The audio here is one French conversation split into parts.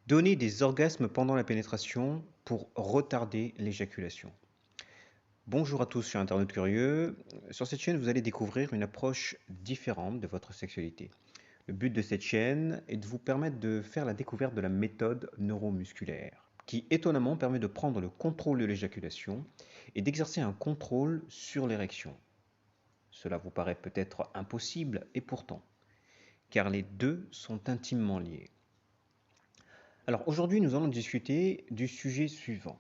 Donner des orgasmes pendant la pénétration pour retarder l'éjaculation. Bonjour à tous, je suis internaute curieux. Sur cette chaîne, vous allez découvrir une approche différente de votre sexualité. Le but de cette chaîne est de vous permettre de faire la découverte de la méthode neuromusculaire, qui étonnamment permet de prendre le contrôle de l'éjaculation et d'exercer un contrôle sur l'érection. Cela vous paraît peut-être impossible, et pourtant, car les deux sont intimement liés. Alors aujourd'hui, nous allons discuter du sujet suivant.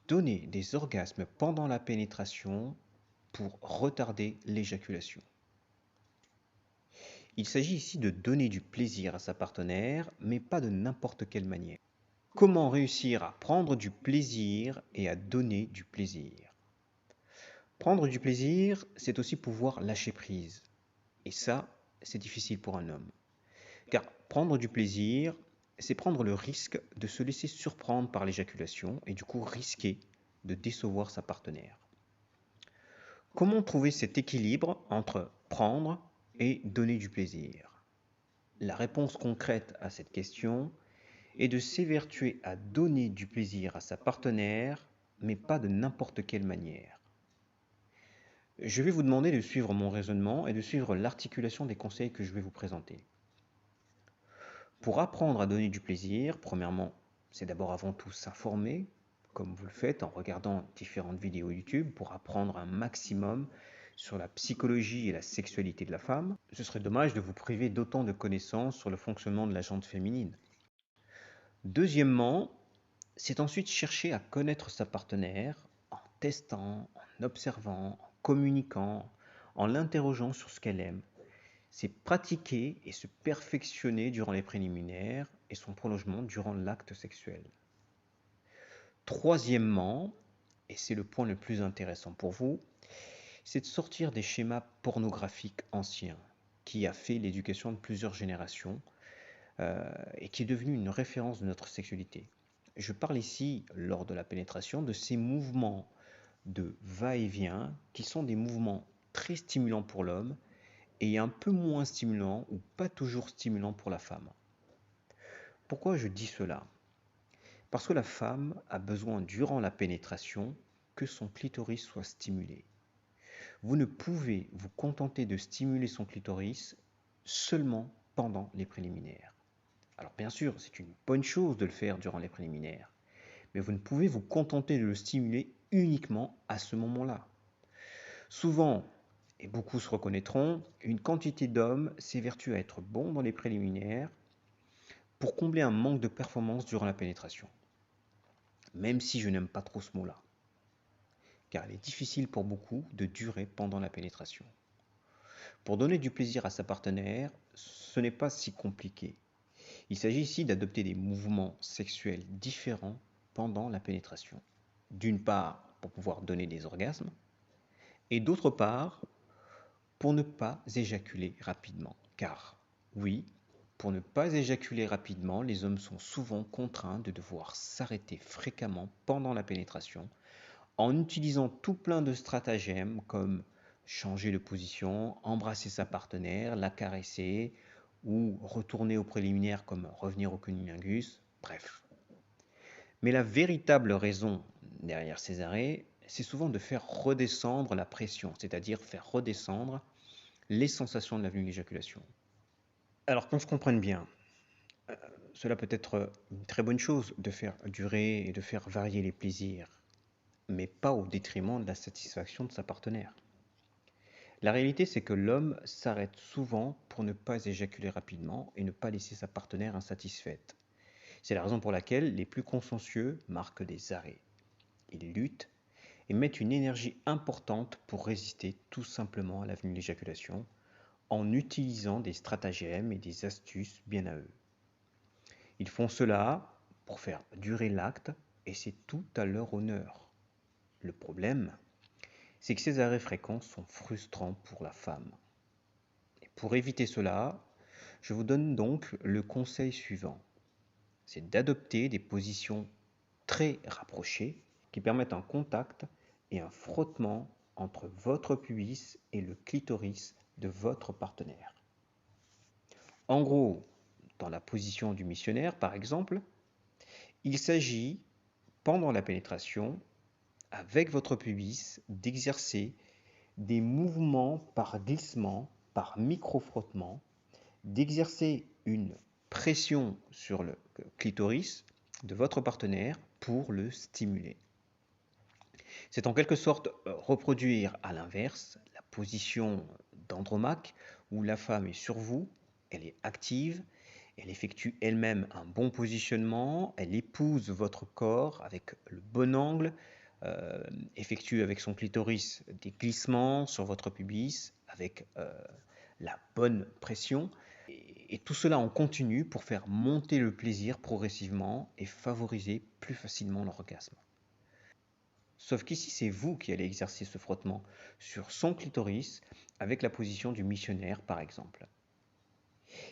Donner des orgasmes pendant la pénétration pour retarder l'éjaculation. Il s'agit ici de donner du plaisir à sa partenaire, mais pas de n'importe quelle manière. Comment réussir à prendre du plaisir et à donner du plaisir? Prendre du plaisir, c'est aussi pouvoir lâcher prise. Et ça, c'est difficile pour un homme. Car prendre du plaisir, c'est prendre le risque de se laisser surprendre par l'éjaculation et du coup risquer de décevoir sa partenaire. Comment trouver cet équilibre entre prendre et donner du plaisir? La réponse concrète à cette question est de s'évertuer à donner du plaisir à sa partenaire, mais pas de n'importe quelle manière. Je vais vous demander de suivre mon raisonnement et de suivre l'articulation des conseils que je vais vous présenter. Pour apprendre à donner du plaisir, premièrement, c'est d'abord avant tout s'informer, comme vous le faites en regardant différentes vidéos YouTube pour apprendre un maximum sur la psychologie et la sexualité de la femme. Ce serait dommage de vous priver d'autant de connaissances sur le fonctionnement de la jante féminine. Deuxièmement, c'est ensuite chercher à connaître sa partenaire en testant, en observant, en communiquant, en l'interrogeant sur ce qu'elle aime. C'est pratiquer et se perfectionner durant les préliminaires et son prolongement durant l'acte sexuel. Troisièmement, et c'est le point le plus intéressant pour vous, c'est de sortir des schémas pornographiques anciens qui a fait l'éducation de plusieurs générations et qui est devenu une référence de notre sexualité. Je parle ici, lors de la pénétration, de ces mouvements de va-et-vient qui sont des mouvements très stimulants pour l'homme et un peu moins stimulants ou pas toujours stimulants pour la femme. Pourquoi je dis cela? Parce que la femme a besoin durant la pénétration que son clitoris soit stimulé. Vous ne pouvez vous contenter de stimuler son clitoris seulement pendant les préliminaires. Alors bien sûr, c'est une bonne chose de le faire durant les préliminaires, mais vous ne pouvez vous contenter de le stimuler uniquement à ce moment-là. Souvent, et beaucoup se reconnaîtront, une quantité d'hommes s'évertue à être bons dans les préliminaires pour combler un manque de performance durant la pénétration. Même si je n'aime pas trop ce mot-là, car il est difficile pour beaucoup de durer pendant la pénétration. Pour donner du plaisir à sa partenaire, ce n'est pas si compliqué. Il s'agit ici d'adopter des mouvements sexuels différents pendant la pénétration. D'une part, pour pouvoir donner des orgasmes, et d'autre part, pour ne pas éjaculer rapidement. Car, oui, pour ne pas éjaculer rapidement, les hommes sont souvent contraints de devoir s'arrêter fréquemment pendant la pénétration en utilisant tout plein de stratagèmes comme changer de position, embrasser sa partenaire, la caresser ou retourner au préliminaire comme revenir au cunnilingus, bref. Mais la véritable raison derrière ces arrêts, c'est souvent de faire redescendre la pression, c'est-à-dire faire redescendre les sensations de la venue de l'éjaculation. Alors qu'on se comprenne bien, cela peut être une très bonne chose de faire durer et de faire varier les plaisirs, mais pas au détriment de la satisfaction de sa partenaire. La réalité, c'est que l'homme s'arrête souvent pour ne pas éjaculer rapidement et ne pas laisser sa partenaire insatisfaite. C'est la raison pour laquelle les plus consciencieux marquent des arrêts. Ils luttent et mettent une énergie importante pour résister tout simplement à la venue de l'éjaculation en utilisant des stratagèmes et des astuces bien à eux. Ils font cela pour faire durer l'acte et c'est tout à leur honneur. Le problème, c'est que ces arrêts fréquents sont frustrants pour la femme. Et pour éviter cela, je vous donne donc le conseil suivant. C'est d'adopter des positions très rapprochées qui permettent un contact et un frottement entre votre pubis et le clitoris de votre partenaire. En gros, dans la position du missionnaire par exemple, il s'agit, pendant la pénétration, avec votre pubis, d'exercer des mouvements par glissement, par micro-frottement, d'exercer une pression sur le clitoris de votre partenaire pour le stimuler. C'est en quelque sorte reproduire à l'inverse la position d'Andromaque où la femme est sur vous, elle est active, elle effectue elle-même un bon positionnement, elle épouse votre corps avec le bon angle, euh, effectue avec son clitoris des glissements sur votre pubis avec la bonne pression. Et tout cela en continu pour faire monter le plaisir progressivement et favoriser plus facilement l'orgasme. Sauf qu'ici, c'est vous qui allez exercer ce frottement sur son clitoris avec la position du missionnaire, par exemple.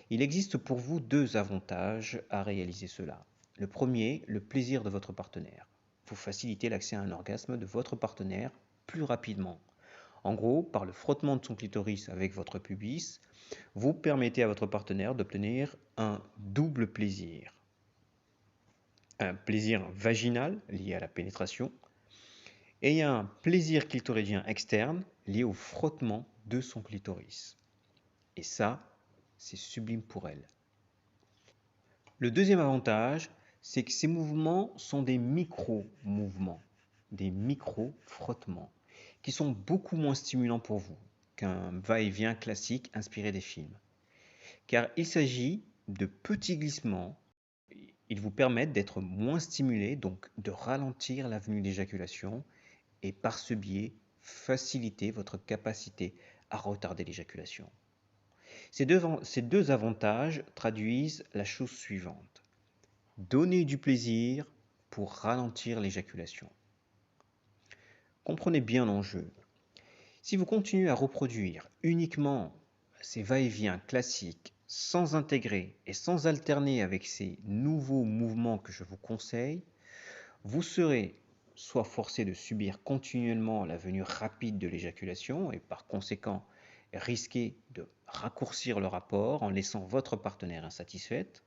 Il existe pour vous deux avantages à réaliser cela. Le premier, le plaisir de votre partenaire. Vous facilitez l'accès à un orgasme de votre partenaire plus rapidement. En gros, par le frottement de son clitoris avec votre pubis, vous permettez à votre partenaire d'obtenir un double plaisir. Un plaisir vaginal lié à la pénétration et un plaisir clitoridien externe lié au frottement de son clitoris. Et ça, c'est sublime pour elle. Le deuxième avantage, c'est que ces mouvements sont des micro-mouvements, des micro-frottements, qui sont beaucoup moins stimulants pour vous qu'un va-et-vient classique inspiré des films. Car il s'agit de petits glissements, ils vous permettent d'être moins stimulés, donc de ralentir la venue d'éjaculation, et par ce biais, faciliter votre capacité à retarder l'éjaculation. Ces deux avantages traduisent la chose suivante. Donner du plaisir pour ralentir l'éjaculation. Comprenez bien l'enjeu. Si vous continuez à reproduire uniquement ces va-et-vient classiques sans intégrer et sans alterner avec ces nouveaux mouvements que je vous conseille, vous serez soit forcé de subir continuellement la venue rapide de l'éjaculation et par conséquent risquer de raccourcir le rapport en laissant votre partenaire insatisfaite,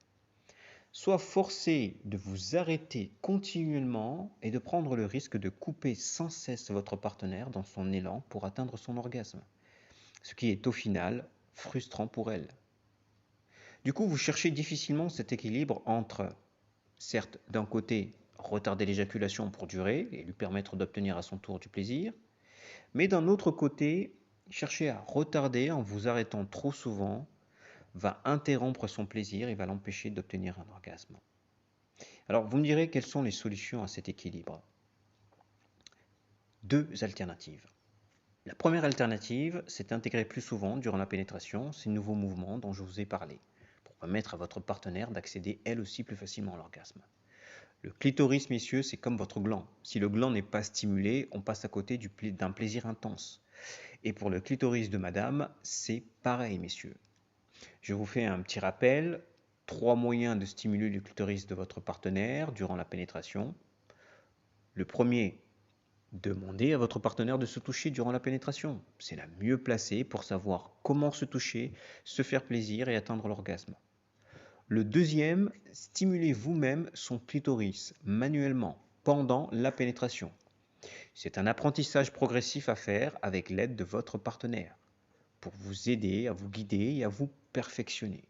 soit forcé de vous arrêter continuellement et de prendre le risque de couper sans cesse votre partenaire dans son élan pour atteindre son orgasme, ce qui est au final frustrant pour elle. Du coup, vous cherchez difficilement cet équilibre entre, certes, d'un côté, retarder l'éjaculation pour durer et lui permettre d'obtenir à son tour du plaisir, mais d'un autre côté, chercher à retarder en vous arrêtant trop souvent va interrompre son plaisir et va l'empêcher d'obtenir un orgasme. Alors, vous me direz quelles sont les solutions à cet équilibre. Deux alternatives. La première alternative, c'est d'intégrer plus souvent, durant la pénétration, ces nouveaux mouvements dont je vous ai parlé, pour permettre à votre partenaire d'accéder elle aussi plus facilement à l'orgasme. Le clitoris, messieurs, c'est comme votre gland. Si le gland n'est pas stimulé, on passe à côté d'un plaisir intense. Et pour le clitoris de madame, c'est pareil, messieurs. Je vous fais un petit rappel. 3 moyens de stimuler le clitoris de votre partenaire durant la pénétration. Le premier, demandez à votre partenaire de se toucher durant la pénétration. C'est la mieux placée pour savoir comment se toucher, se faire plaisir et atteindre l'orgasme. Le deuxième, stimulez vous-même son clitoris manuellement pendant la pénétration. C'est un apprentissage progressif à faire avec l'aide de votre partenaire pour vous aider à vous guider et à vous perfectionner.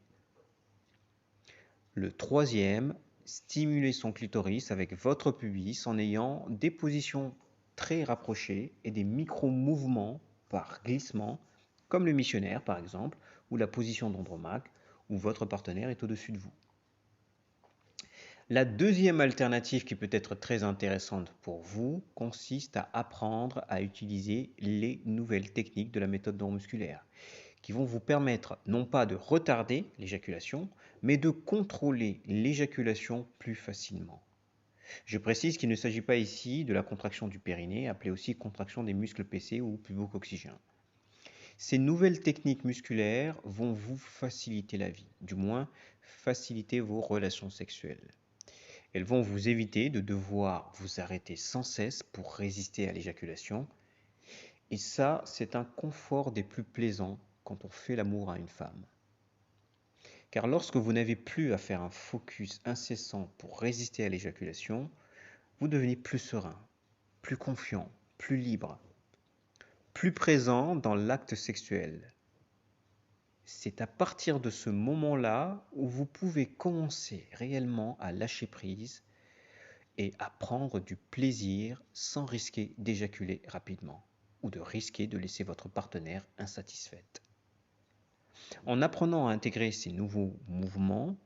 Le troisième, stimulez son clitoris avec votre pubis en ayant des positions très rapprochées et des micro-mouvements par glissement, comme le missionnaire par exemple, ou la position d'Andromaque, où votre partenaire est au-dessus de vous. La deuxième alternative qui peut être très intéressante pour vous consiste à apprendre à utiliser les nouvelles techniques de la méthode neuromusculaire qui vont vous permettre non pas de retarder l'éjaculation, mais de contrôler l'éjaculation plus facilement. Je précise qu'il ne s'agit pas ici de la contraction du périnée, appelée aussi contraction des muscles PC ou pubocoxygien. Ces nouvelles techniques musculaires vont vous faciliter la vie, du moins faciliter vos relations sexuelles. Elles vont vous éviter de devoir vous arrêter sans cesse pour résister à l'éjaculation. Et ça, c'est un confort des plus plaisants quand on fait l'amour à une femme. Car lorsque vous n'avez plus à faire un focus incessant pour résister à l'éjaculation, vous devenez plus serein, plus confiant, plus libre, plus présent dans l'acte sexuel. C'est à partir de ce moment-là où vous pouvez commencer réellement à lâcher prise et à prendre du plaisir sans risquer d'éjaculer rapidement ou de risquer de laisser votre partenaire insatisfaite. En apprenant à intégrer ces nouveaux mouvements,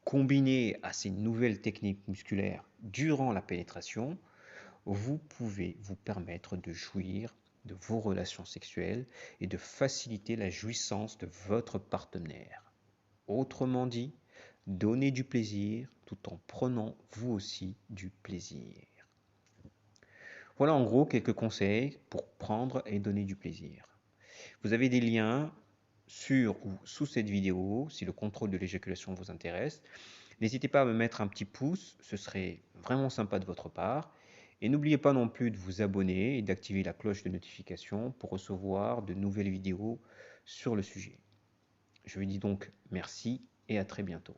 combinés à ces nouvelles techniques musculaires durant la pénétration, vous pouvez vous permettre de jouir de vos relations sexuelles et de faciliter la jouissance de votre partenaire. Autrement dit, donner du plaisir tout en prenant vous aussi du plaisir. Voilà en gros quelques conseils pour prendre et donner du plaisir. Vous avez des liens sur ou sous cette vidéo si le contrôle de l'éjaculation vous intéresse. N'hésitez pas à me mettre un petit pouce, ce serait vraiment sympa de votre part. Et n'oubliez pas non plus de vous abonner et d'activer la cloche de notification pour recevoir de nouvelles vidéos sur le sujet. Je vous dis donc merci et à très bientôt.